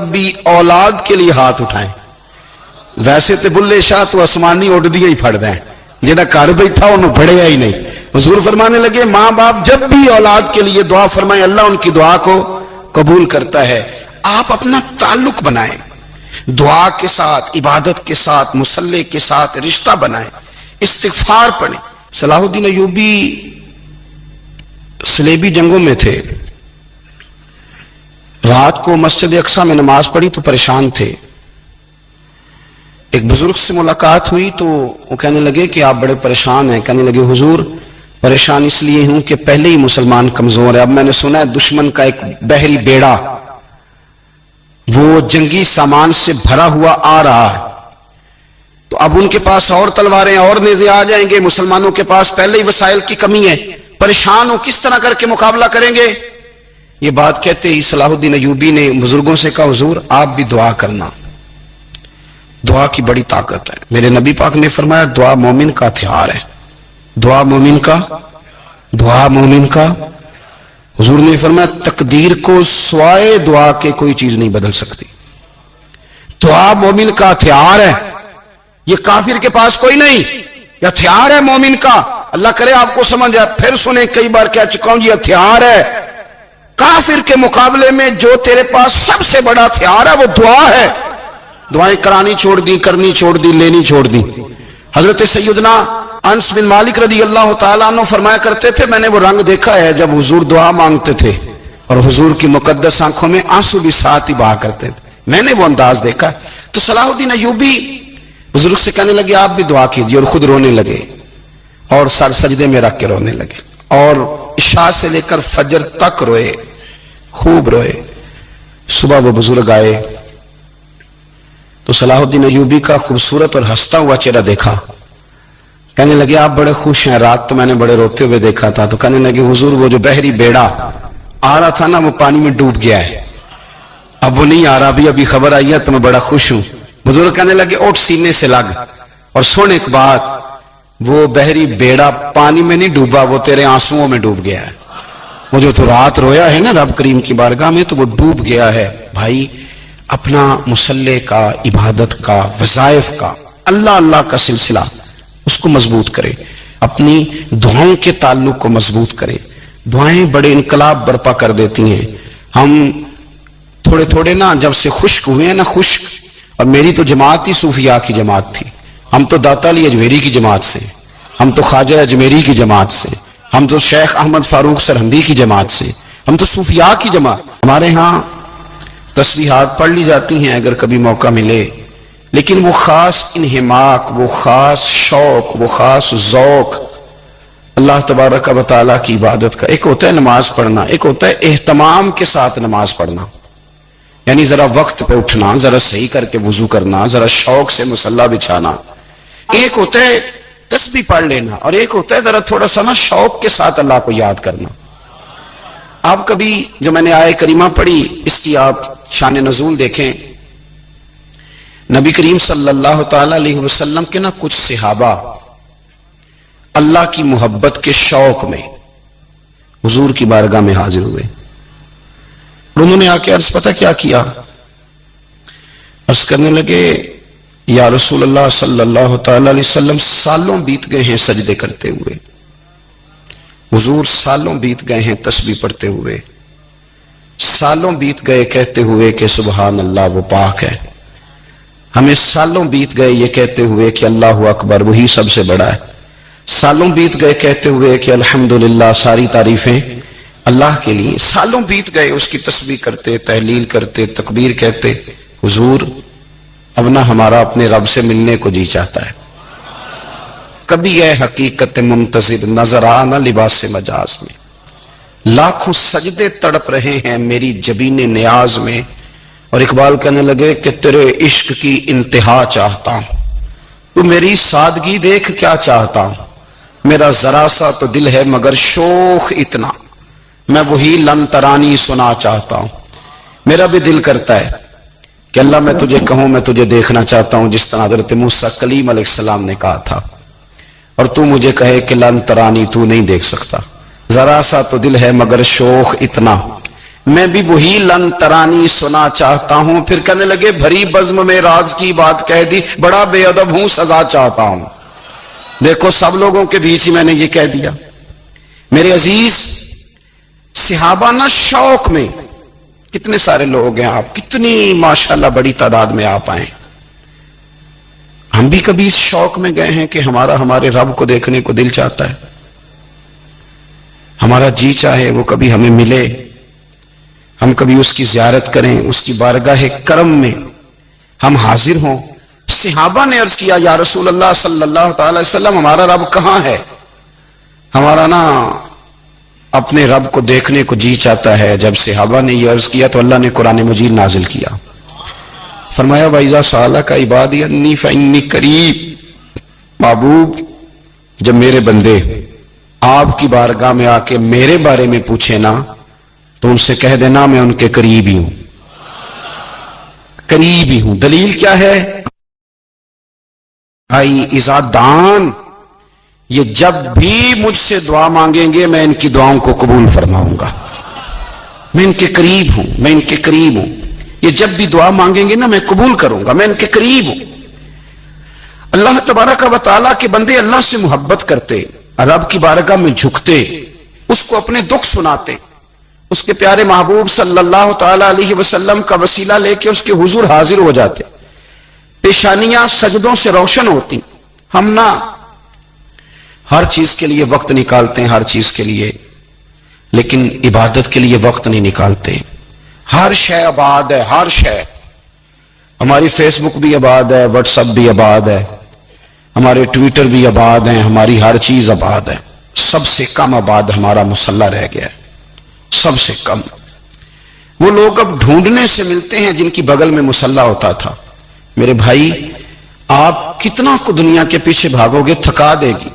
بھی اولاد کے لیے ہاتھ اٹھائیں. ویسے تے بلے شاہ تو آسمانی اڑ دیا ہی پھڑ دیں, جہاں گھر بیٹھا انہوں بڑھیا ہی نہیں. حضور فرمانے لگے ماں باپ جب بھی اولاد کے لیے دعا فرمائیں اللہ ان کی دعا کو قبول کرتا ہے. آپ اپنا تعلق بنائیں دعا کے ساتھ, عبادت کے ساتھ, مصلی کے ساتھ رشتہ بنائیں, استغفار پڑھیں. صلاح الدین ایوبی صلیبی جنگوں میں تھے, رات کو مسجد اقصی میں نماز پڑھی تو پریشان تھے. ایک بزرگ سے ملاقات ہوئی تو وہ کہنے لگے کہ آپ بڑے پریشان ہیں. کہنے لگے حضور پریشان اس لیے ہوں کہ پہلے ہی مسلمان کمزور ہے, اب میں نے سنا ہے دشمن کا ایک بحری بیڑا وہ جنگی سامان سے بھرا ہوا آ رہا ہے, تو اب ان کے پاس اور تلواریں اور نیزے آ جائیں گے, مسلمانوں کے پاس پہلے ہی وسائل کی کمی ہے, پریشان ہو کس طرح کر کے مقابلہ کریں گے. یہ بات کہتے ہی صلاح الدین ایوبی نے بزرگوں سے کہا حضور آپ بھی دعا کرنا, دعا کی بڑی طاقت ہے. میرے نبی پاک نے فرمایا دعا مومن کا ہتھیار ہے, دعا مومن کا. حضور نے فرمایا تقدیر کو سوائے دعا کے کوئی چیز نہیں بدل سکتی. دعا مومن کا ہتھیار ہے, یہ کافر کے پاس کوئی نہیں, یہ ہتھیار ہے مومن کا. اللہ کرے آپ کو سمجھ آئے. پھر سنیں, کئی بار کہہ چکا ہوں یہ ہتھیار ہے. کافر کے مقابلے میں جو تیرے پاس سب سے بڑا ہتھیار ہے وہ دعا ہے. دعائیں کرانی چھوڑ دی, کرنی چھوڑ دی, لینی چھوڑ دی. حضرت سیدنا انس بن مالک رضی اللہ تعالیٰ عنہ فرمایا کرتے تھے میں نے وہ رنگ دیکھا ہے جب حضور دعا مانگتے تھے اور حضور کی مقدس آنکھوں میں آنسو بھی ساتھ ہی بہا کرتے تھے, میں نے وہ انداز دیکھا. تو صلاح الدین ایوبی بزرگ سے کہنے لگے آپ بھی دعا کیجیے, اور خود رونے لگے اور سر سجدے میں رکھ کے رونے لگے, اور عشاء سے لے کر فجر تک روئے, خوب روئے. صبح وہ بزرگ آئے تو صلاح الدین ایوبی کا خوبصورت اور ہنستا ہوا چہرہ دیکھا. کہنے لگے آپ بڑے خوش ہیں, رات تو میں نے بڑے روتے ہوئے دیکھا تھا. تو کہنے لگے حضور وہ جو بحری بیڑا آ رہا تھا نا وہ پانی میں ڈوب گیا ہے, اب وہ نہیں آ رہا, ابھی خبر آئی ہے تو میں بڑا خوش ہوں. بزرگ کہنے لگے اٹھ سینے سے لگ اور سن ایک بات, وہ بحری بیڑا پانی میں نہیں ڈوبا, وہ تیرے آنسوؤں میں ڈوب گیا ہے. وہ جو تو رات رویا ہے نا رب کریم کی بارگاہ میں تو وہ ڈوب گیا ہے. بھائی اپنا مصلی کا, عبادت کا, وظائف کا, اللہ اللہ کا سلسلہ اس کو مضبوط کرے, اپنی دعاؤں کے تعلق کو مضبوط کرے. دعائیں بڑے انقلاب برپا کر دیتی ہیں. ہم تھوڑے تھوڑے نا جب سے خشک ہوئے ہیں نا, خشک, اور میری تو جماعت ہی صوفیاء کی جماعت تھی. ہم تو داتا علی اجمیری کی جماعت سے, ہم تو خواجہ اجمیری کی جماعت سے, ہم تو شیخ احمد فاروق سرہندی کی جماعت سے, ہم تو صوفیاء کی جماعت. ہمارے ہاں تسبیحات پڑھ لی جاتی ہیں اگر کبھی موقع ملے, لیکن وہ خاص انہماک, وہ خاص شوق, وہ خاص ذوق اللہ تبارک و تعالیٰ کی عبادت کا. ایک ہوتا ہے نماز پڑھنا, ایک ہوتا ہے اہتمام کے ساتھ نماز پڑھنا, یعنی ذرا وقت پہ اٹھنا, ذرا صحیح کر کے وضو کرنا, ذرا شوق سے مصلی بچھانا. ایک ہوتا ہے تسبیح پڑھ لینا, اور ایک ہوتا ہے ذرا تھوڑا سا نا شوق کے ساتھ اللہ کو یاد کرنا. آپ کبھی جو میں نے آیہ کریمہ پڑھی اس کی آپ شان نزول دیکھیں. نبی کریم صلی اللہ تعالی علیہ وسلم کے نا کچھ صحابہ اللہ کی محبت کے شوق میں حضور کی بارگاہ میں حاضر ہوئے, اور انہوں نے آ کے عرض پتہ کیا کیا, عرض کرنے لگے یا رسول اللہ صلی اللہ تعالی علیہ وسلم سالوں بیت گئے ہیں سجدے کرتے ہوئے, حضور سالوں بیت گئے ہیں تسبیح پڑھتے ہوئے, سالوں بیت گئے کہتے ہوئے کہ سبحان اللہ وہ پاک ہے, ہمیں سالوں بیت گئے یہ کہتے ہوئے کہ اللہ اکبر وہی سب سے بڑا ہے, سالوں بیت گئے کہتے ہوئے کہ الحمدللہ ساری تعریفیں اللہ کے لیے, سالوں بیت گئے اس کی تسبیح کرتے, تحلیل کرتے, تکبیر کہتے. حضور اب نہ ہمارا اپنے رب سے ملنے کو جی چاہتا ہے, کبھی اے حقیقت منتظر نظر آ نہ لباس مجاز میں, لاکھوں سجدے تڑپ رہے ہیں میری جبین نیاز میں. اور اقبال کہنے لگے کہ تیرے عشق کی انتہا چاہتا ہوں, تو میری سادگی دیکھ کیا چاہتا ہوں, میرا ذرا سا تو دل ہے مگر شوق اتنا, میں وہی لن ترانی سنا چاہتا ہوں. میرا بھی دل کرتا ہے کہ اللہ میں تجھے کہوں میں تجھے دیکھنا چاہتا ہوں جس طرح حضرت موسیٰ کلیم علیہ السلام نے کہا تھا, اور تو مجھے کہے کہ لن ترانی تو نہیں دیکھ سکتا, ذرا سا تو دل ہے مگر شوق اتنا, میں بھی وہی لن ترانی سنا چاہتا ہوں. پھر کہنے لگے بھری بزم میں راز کی بات کہہ دی, بڑا بے ادب ہوں سزا چاہتا ہوں. دیکھو سب لوگوں کے بیچ میں نے یہ کہہ دیا. میرے عزیز صحابہ نا شوق میں, کتنے سارے لوگ ہیں آپ, کتنی ماشاءاللہ بڑی تعداد میں آپ آئے. ہم بھی کبھی اس شوق میں گئے ہیں کہ ہمارے رب کو دیکھنے کو دل چاہتا ہے, ہمارا جی چاہے وہ کبھی ہمیں ملے, ہم کبھی اس کی زیارت کریں, اس کی بارگاہ کرم میں ہم حاضر ہوں. صحابہ نے عرض کیا یا رسول اللہ صلی اللہ تعالی وسلم ہمارا رب کہاں ہے؟ ہمارا نا اپنے رب کو دیکھنے کو جی چاہتا ہے. جب صحابہ نے یہ عرض کیا تو اللہ نے قرآن مجید نازل کیا, فرمایا وَإِذَا سَأَلَكَ عِبَادِي عَنِّي فَإِنِّي قَرِيبٌ. محبوب جب میرے بندے آپ کی بارگاہ میں آ کے میرے بارے میں پوچھے نا تو ان سے کہہ دینا میں ان کے قریب ہی ہوں, قریب ہی ہوں. دلیل کیا ہے؟ آئی اذا دان, یہ جب بھی مجھ سے دعا مانگیں گے میں ان کی دعاؤں کو قبول فرماؤں گا. میں ان کے قریب ہوں, میں ان کے قریب ہوں. یہ جب بھی دعا مانگیں گے نا میں قبول کروں گا, میں ان کے قریب ہوں. اللہ تبارک و تعالیٰ کے بندے اللہ سے محبت کرتے, رب کی بارگاہ میں جھکتے, اس کو اپنے دکھ سناتے, اس کے پیارے محبوب صلی اللہ تعالی علیہ وسلم کا وسیلہ لے کے اس کے حضور حاضر ہو جاتے, پیشانیاں سجدوں سے روشن ہوتی. ہم نہ ہر چیز کے لیے وقت نکالتے ہیں, ہر چیز کے لیے, لیکن عبادت کے لیے وقت نہیں نکالتے. ہر شے آباد ہے, ہر شے. ہماری فیس بک بھی آباد ہے, واٹس ایپ بھی آباد ہے, ہمارے ٹویٹر بھی آباد ہیں, ہماری ہر چیز آباد ہے. سب سے کم آباد ہمارا مصلی رہ گیا ہے, سب سے کم. وہ لوگ اب ڈھونڈنے سے ملتے ہیں جن کی بغل میں مصلی ہوتا تھا. میرے بھائی آپ کتنا کو دنیا کے پیچھے بھاگو گے تھکا دے گی,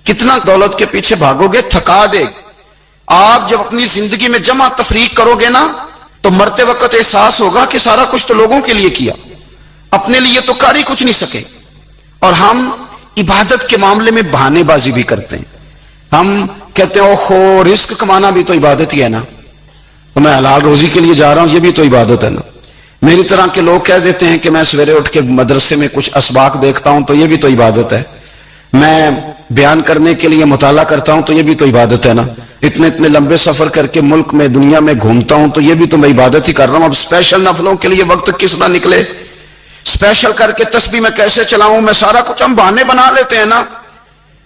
کتنا دولت کے پیچھے بھاگو گے تھکا دے گی. آپ جب اپنی زندگی میں جمع تفریق کرو گے نا تو مرتے وقت احساس ہوگا کہ سارا کچھ تو لوگوں کے لیے کیا, اپنے لیے تو کر ہی کچھ نہیں سکے. اور ہم عبادت کے معاملے میں بہانے بازی بھی کرتے ہیں. ہم کہتے ہیں اوہو رزق کمانا بھی تو عبادت ہی ہے نا, تو میں حلال روزی کے لیے جا رہا ہوں, یہ بھی تو عبادت ہے نا. میری طرح کے لوگ کہہ دیتے ہیں کہ میں سویرے اٹھ کے مدرسے میں کچھ اسباق دیکھتا ہوں تو یہ بھی تو عبادت ہے. میں بیان کرنے کے لیے مطالعہ کرتا ہوں تو یہ بھی تو عبادت ہے نا. اتنے لمبے سفر کر کے ملک میں دنیا میں گھومتا ہوں تو یہ بھی تو میں عبادت ہی کر رہا ہوں. اب اسپیشل نفلوں کے لیے وقت کس طرح نکلے, اسپیشل کر کے تسبیح میں کیسے چلاؤں, میں سارا کچھ ہم بہانے بنا لیتے ہیں نا.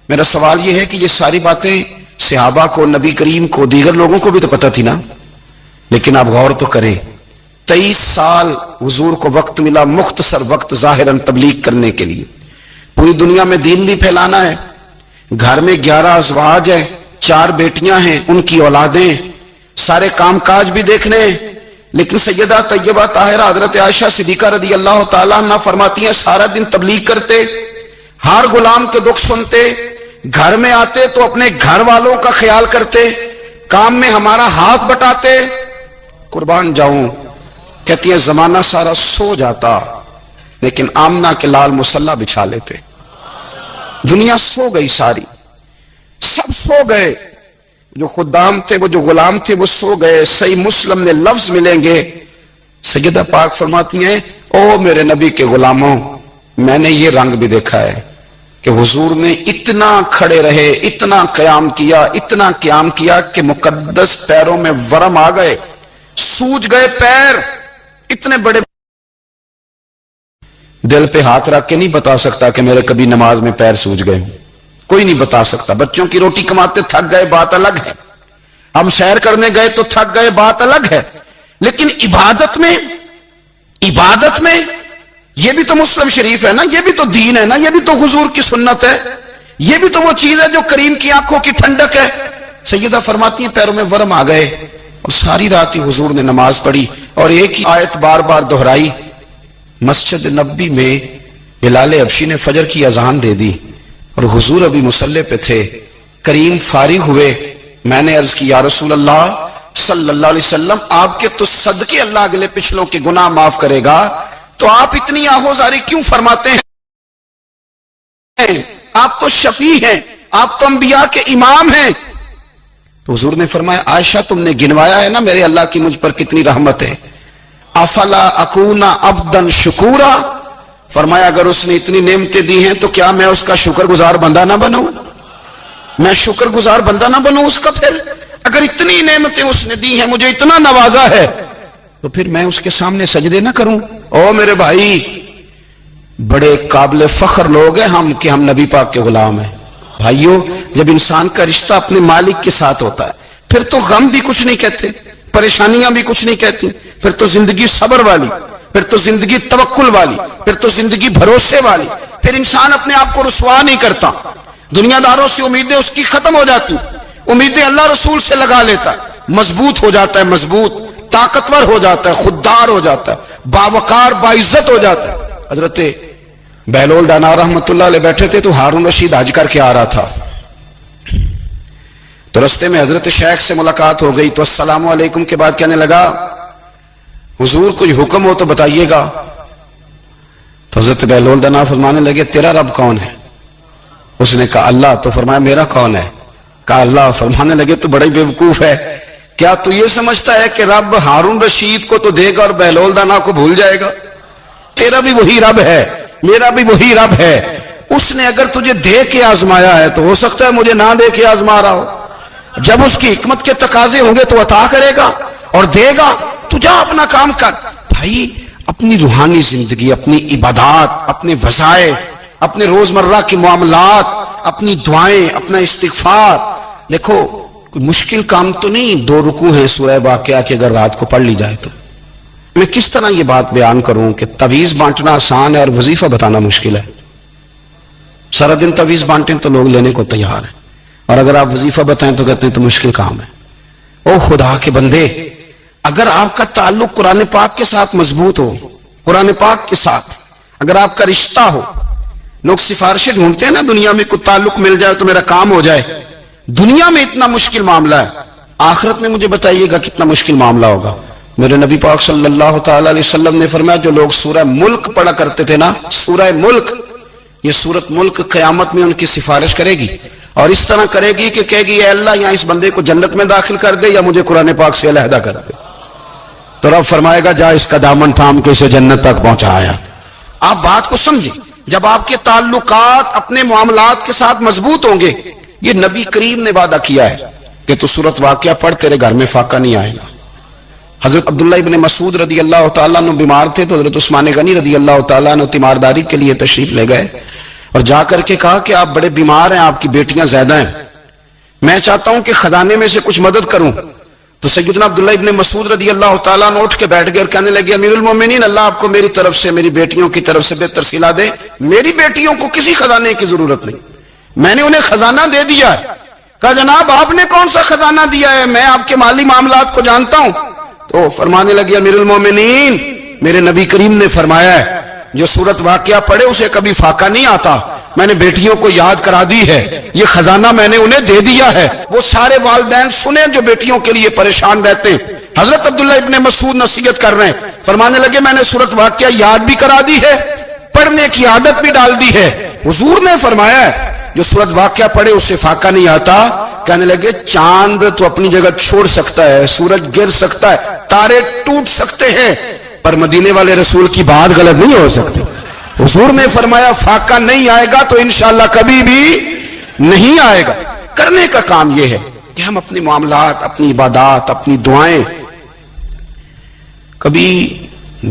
میرا سوال یہ ہے کہ یہ ساری باتیں صحابہ کو, نبی کریم کو, دیگر لوگوں کو بھی تو پتہ تھی نا. لیکن آپ غور تو کریں, 23 سال حضور کو وقت ملا, مختصر وقت ظاہراً تبلیغ کرنے کے لیے. پوری دنیا میں دین بھی پھیلانا ہے. گھر میں 11 ازواج ہیں, 4 بیٹیاں ہیں, ان کی اولادیں, سارے کام کاج بھی دیکھنے. لیکن سیدہ طیبہ طاہرہ حضرت عائشہ صدیقہ رضی اللہ تعالیٰ عنہ فرماتی ہیں سارا دن تبلیغ کرتے, ہر غلام کے دکھ سنتے, گھر میں آتے تو اپنے گھر والوں کا خیال کرتے, کام میں ہمارا ہاتھ بٹاتے. قربان جاؤں, کہتی ہے زمانہ سارا سو جاتا لیکن آمنہ کے لال مصلی بچھا لیتے. دنیا سو گئی, ساری سب سو گئے, جو خدام تھے, وہ جو غلام تھے, وہ سو گئے. صحیح مسلم میں لفظ ملیں گے, سیدہ پاک فرماتی ہیں او میرے نبی کے غلاموں, میں نے یہ رنگ بھی دیکھا ہے کہ حضور نے اتنا کھڑے رہے, اتنا قیام کیا, اتنا قیام کیا کہ مقدس پیروں میں ورم آ گئے, سوج گئے پیر. اتنے بڑے دل پہ ہاتھ رکھ کے نہیں بتا سکتا کہ میرے کبھی نماز میں پیر سوج گئے, کوئی نہیں بتا سکتا. بچوں کی روٹی کماتے تھک گئے, بات الگ ہے. ہم سیر کرنے گئے تو تھک گئے, بات الگ ہے. لیکن عبادت میں یہ بھی تو مسلم شریف ہے نا, یہ بھی تو دین ہے نا, یہ بھی تو حضور کی سنت ہے, یہ بھی تو وہ چیز ہے جو کریم کی آنکھوں کی ٹھنڈک ہے. سیدہ فرماتی ہیں پیروں میں ورم آ گئے, اور ساری رات ہی حضور نے نماز پڑھی اور ایک ہی آیت بار بار دہرائی. مسجد نبی میں بلال حبشی نے فجر کی اذان دے دی اور حضور ابھی مصلی پہ تھے. کریم فارغ ہوئے, میں نے عرض کی یا رسول اللہ صلی اللہ علیہ وسلم آپ کے تو صدقے اللہ اگلے پچھلوں کے گناہ معاف کرے گا, تو آپ اتنی آہوزاری کیوں فرماتے ہیں؟ آپ تو شفیع ہیں, آپ تو انبیاء کے امام ہیں. تو حضور نے فرمایا عائشہ تم نے گنوایا ہے نا میرے اللہ کی مجھ پر کتنی رحمت ہے، افلا اکونا عبدن شکورا، فرمایا اگر اس نے اتنی نعمتیں دی ہیں تو کیا میں اس کا شکر گزار بندہ نہ بنوں، میں شکر گزار بندہ نہ بنوں اس کا؟ پھر اگر اتنی نعمتیں اس نے دی ہیں، مجھے اتنا نوازا ہے، تو پھر میں اس کے سامنے سجدے نہ کروں؟ او میرے بھائی، بڑے قابل فخر لوگ ہیں ہم کہ ہم نبی پاک کے غلام ہیں۔ بھائیو، جب انسان کا رشتہ اپنے مالک کے ساتھ ہوتا ہے پھر تو غم بھی کچھ نہیں کہتے، پریشانیاں بھی کچھ نہیں کہتی، پھر تو زندگی صبر والی، پھر تو زندگی توکل والی، پھر تو زندگی بھروسے والی، پھر انسان اپنے آپ کو رسوا نہیں کرتا، دنیا داروں سے امیدیں اس کی ختم ہو جاتی، امیدیں اللہ رسول سے لگا لیتا ہے، مضبوط ہو جاتا ہے، مضبوط طاقتور ہو جاتا ہے، خوددار ہو جاتا ہے، باوقار باعزت ہو جاتا ہے۔ حضرت بہلول دانا رحمت اللہ علیہ بیٹھے تھے تو ہارون رشید حج کر کے آ رہا تھا، تو رستے میں حضرت شیخ سے ملاقات ہو گئی، تو السلام علیکم کے بعد کہنے لگا حضور کوئی حکم ہو تو بتائیے گا۔ تو حضرت بہلول دانا فرمانے لگے تیرا رب کون ہے؟ اس نے کہا اللہ۔ تو فرمایا میرا کون ہے؟ کہا اللہ۔ فرمانے لگے تو بڑا ہی بیوقوف ہے، کیا تو یہ سمجھتا ہے کہ رب ہارون رشید کو تو دے گا اور بہلول دانا کو بھول جائے گا؟ تیرا بھی وہی رب ہے، میرا بھی وہی رب ہے، اس نے اگر تجھے دے کے آزمایا ہے تو ہو سکتا ہے مجھے نہ دے کے آزما رہا ہو، جب اس کی حکمت کے تقاضے ہوں گے تو عطا کرے گا اور دے گا، تو جا اپنا کام کر۔ بھائی اپنی روحانی زندگی، اپنی عبادات، اپنے وظائف، اپنے روزمرہ کے معاملات، اپنی دعائیں، اپنا استغفار، دیکھو کوئی مشکل کام تو نہیں، 2 رکوع ہیں سورہ واقعہ کی اگر رات کو پڑھ لی جائے تو۔ میں کس طرح یہ بات بیان کروں کہ تعویذ بانٹنا آسان ہے اور وظیفہ بتانا مشکل ہے؟ سارا دن تعویذ بانٹیں تو لوگ لینے کو تیار ہیں، اور اگر آپ وظیفہ بتائیں تو کہتے ہیں تو مشکل کام ہے۔ او خدا کے بندے، اگر آپ کا تعلق قرآن پاک کے ساتھ مضبوط ہو، قرآن پاک کے ساتھ اگر آپ کا رشتہ ہو، لوگ سفارشیں ڈھونڈتے ہیں نا دنیا میں کوئی تعلق مل جائے تو میرا کام ہو جائے، دنیا میں اتنا مشکل معاملہ ہے، آخرت میں مجھے بتائیے گا کتنا مشکل معاملہ ہوگا۔ میرے نبی پاک صلی اللہ تعالی علیہ وسلم نے فرمایا جو لوگ سورہ ملک پڑھا کرتے تھے نا، سورہ ملک، یہ سورت ملک قیامت میں ان کی سفارش کرے گی، اور اس طرح کرے گی کہ کہے گی اے اللہ یہاں اس بندے کو جنت میں داخل کر دے یا مجھے قرآن پاک سے علیحدہ کر دے، تو رب فرمائے گا جا اس کا دامن تھام کے اسے جنت تک پہنچایا۔ آپ بات کو سمجھیں، جب آپ کے تعلقات اپنے معاملات کے ساتھ مضبوط ہوں گے، یہ نبی کریم نے وعدہ کیا ہے کہ تو سورت واقعہ پڑھ تیرے گھر میں فاقہ نہیں آئے گا۔ حضرت عبداللہ ابن مسعود رضی اللہ تعالیٰ عنہ بیمار تھے تو حضرت عثمان غنی رضی اللہ تعالیٰ عنہ تیمارداری کے لیے تشریف لے گئے اور جا کر کے کہا کہ آپ بڑے بیمار ہیں، آپ کی بیٹیاں زیادہ ہیں، میں چاہتا ہوں کہ خزانے میں سے کچھ مدد کروں۔ تو سیدنا عبداللہ ابن مسعود رضی اللہ تعالیٰ عنہ اٹھ کے بیٹھ گئے اور کہنے لگے امیر المومنین، اللہ آپ کو میری طرف سے، میری بیٹیوں کی طرف سے بہتر صلہ دے، میری بیٹیوں کو کسی خزانے کی ضرورت نہیں، میں نے انہیں خزانہ دے دیا ہے۔ کہا جناب آپ نے کون سا خزانہ دیا ہے، میں آپ کے مالی معاملات کو جانتا ہوں۔ تو فرمانے لگے امیر المومنین، میرے نبی کریم نے فرمایا ہے جو سورت واقعہ پڑھے اسے کبھی فاقہ نہیں آتا، میں نے بیٹیوں کو یاد کرا دی ہے، یہ خزانہ میں نے انہیں دے دیا ہے۔ وہ سارے والدین سنیں جو بیٹیوں کے لیے پریشان رہتے ہیں، حضرت عبداللہ ابن مسعود نصیحت کر رہے ہیں، فرمانے لگے میں نے سورت واقعہ یاد بھی کرا دی ہے، پڑھنے کی عادت بھی ڈال دی ہے، حضور نے فرمایا ہے جو سورت واقعہ پڑھے اسے فاقہ نہیں آتا۔ کہنے لگے چاند تو اپنی جگہ چھوڑ سکتا ہے، سورج گر سکتا ہے، تارے ٹوٹ سکتے ہیں، پر مدینے والے رسول کی بات غلط نہیں ہو سکتی۔ حضور نے فرمایا فاقہ نہیں آئے گا تو انشاءاللہ کبھی بھی نہیں آئے گا۔ کرنے کا کام یہ ہے کہ ہم اپنے معاملات، اپنی عبادات، اپنی دعائیں کبھی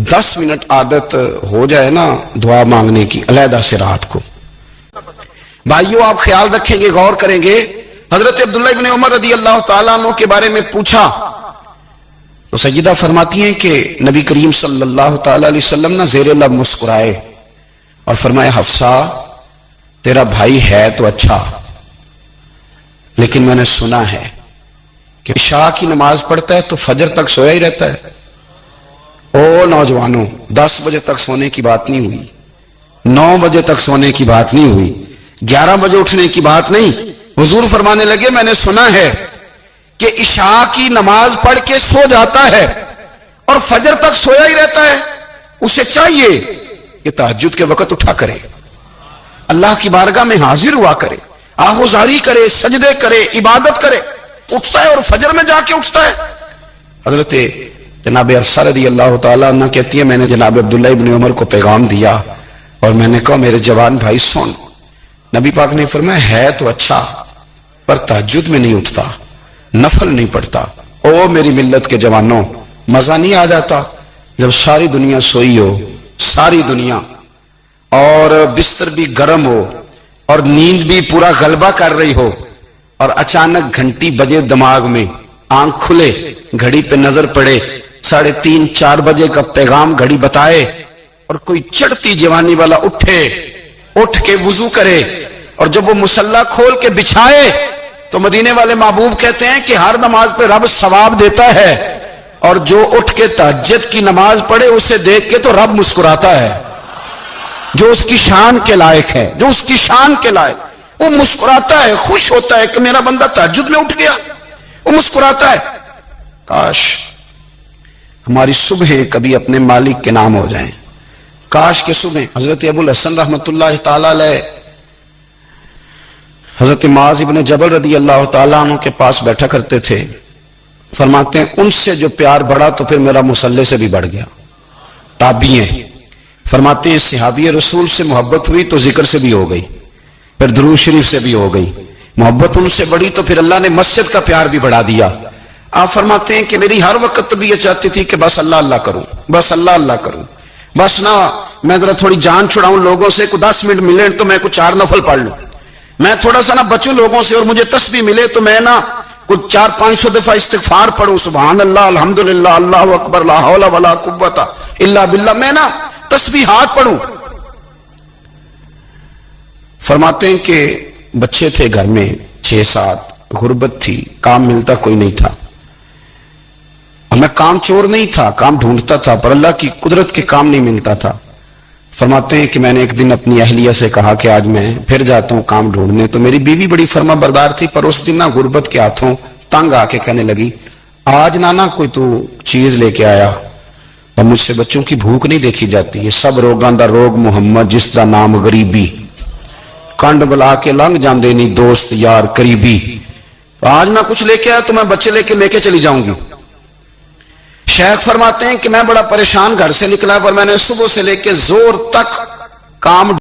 10 منٹ عادت ہو جائے نا دعا مانگنے کی علیحدہ سے رات کو۔ بھائیو آپ خیال رکھیں گے، غور کریں گے، حضرت عبداللہ ابن عمر رضی اللہ تعالیٰ عنہ کے بارے میں پوچھا تو سیدہ فرماتی ہیں کہ نبی کریم صلی اللہ تعالیٰ علیہ وسلم نہ زیر لب مسکرائے اور فرمایا حفصہ تیرا بھائی ہے تو اچھا، لیکن میں نے سنا ہے کہ عشاء کی نماز پڑھتا ہے تو فجر تک سویا ہی رہتا ہے۔ او نوجوانوں، 10 بجے تک سونے کی بات نہیں ہوئی، 9 بجے تک سونے کی بات نہیں ہوئی، 11 بجے اٹھنے کی بات نہیں۔ حضور فرمانے لگے میں نے سنا ہے کہ عشاء کی نماز پڑھ کے سو جاتا ہے اور فجر تک سویا ہی رہتا ہے، اسے چاہیے کہ تہجد کے وقت اٹھا کرے، اللہ کی بارگاہ میں حاضر ہوا کرے، آہوزاری کرے، سجدے کرے، عبادت کرے۔ اٹھتا ہے اور فجر میں جا کے اٹھتا ہے. حضرت جناب حفصہ رضی اللہ تعالیٰ عنہ کہتی ہے میں نے جناب عبداللہ ابن عمر کو پیغام دیا اور میں نے کہا میرے جوان بھائی سن. نبی پاک نے فرمایا ہے تو اچھا پر تہجد میں نہیں اٹھتا, نفل نہیں پڑھتا. او میری ملت کے جوانوں, مزہ نہیں آ جاتا جب ساری دنیا سوئی ہو, ساری دنیا, اور بستر بھی گرم ہو اور نیند بھی پورا غلبہ کر رہی ہو, اور اچانک گھنٹی بجے دماغ میں, آنکھ کھلے, گھڑی پہ نظر پڑے, 3:30 4 بجے کا پیغام گھڑی بتائے, اور کوئی چڑھتی جوانی والا اٹھ کے وضو کرے, اور جب وہ مصلی کھول کے بچھائے تو مدینے والے محبوب کہتے ہیں کہ ہر نماز پہ رب ثواب دیتا ہے, اور جو اٹھ کے تہجد کی نماز پڑھے اسے دیکھ کے تو رب مسکراتا ہے, جو اس کی شان کے لائق ہے, جو اس کی شان کے لائق, وہ مسکراتا ہے, خوش ہوتا ہے کہ میرا بندہ تہجد میں اٹھ گیا, وہ مسکراتا ہے. کاش ہماری صبح کبھی اپنے مالک کے نام ہو جائیں, کاش کے صبح. حضرت ابو الحسن رحمت اللہ تعالی علیہ حضرت معاذ ابن جبل رضی اللہ تعالیٰ عنہ کے پاس بیٹھا کرتے تھے. فرماتے ہیں ان سے جو پیار بڑھا تو پھر میرا مصلی سے بھی بڑھ گیا. تابعی ہیں. فرماتے ہیں صحابی رسول سے محبت ہوئی تو ذکر سے بھی ہو گئی, پھر درود شریف سے بھی ہو گئی. محبت ان سے بڑھی تو پھر اللہ نے مسجد کا پیار بھی بڑھا دیا. آپ فرماتے ہیں کہ میری ہر وقت طبیعت چاہتی تھی کہ بس اللہ اللہ کروں, بس اللہ اللہ کروں, بس نہ میں ذرا تھوڑی جان چھڑاؤں لوگوں سے, کوئی 10 منٹ ملے تو میں کچھ 4 نفل پڑھ لوں, میں تھوڑا سا نہ بچوں لوگوں سے, اور مجھے تسبیح ملے تو میں نہ کچھ 400-500 دفعہ استغفار پڑھوں, سبحان اللہ, الحمدللہ, اللہ اکبر, لا حول ولا قوت الا باللہ, میں نہ تسبیحات پڑھوں. فرماتے ہیں کہ بچے تھے گھر میں 6-7, غربت تھی, کام ملتا کوئی نہیں تھا, اور میں کام چور نہیں تھا, کام ڈھونڈتا تھا, پر اللہ کی قدرت کے کام نہیں ملتا تھا. فرماتے ہیں کہ میں نے ایک دن اپنی اہلیہ سے کہا کہ آج میں پھر جاتا ہوں کام ڈھونڈنے, تو میری بیوی بڑی فرما بردار تھی, پر اس دن نہ غربت کے ہاتھوں تنگ آ کے کہنے لگی آج نانا کوئی تو چیز لے کے آیا, اور مجھ سے بچوں کی بھوک نہیں دیکھی جاتی, یہ سب روگاں دا روگ محمد جس دا نام غریبی, کنڈ بلا کے لنگ جاندے نہیں دوست یار قریبی, آج نہ کچھ لے کے آیا تو میں بچے لے کے چلی جاؤں گی. شیخ فرماتے ہیں کہ میں بڑا پریشان گھر سے نکلا, پر میں نے صبح سے لے کے زور تک کام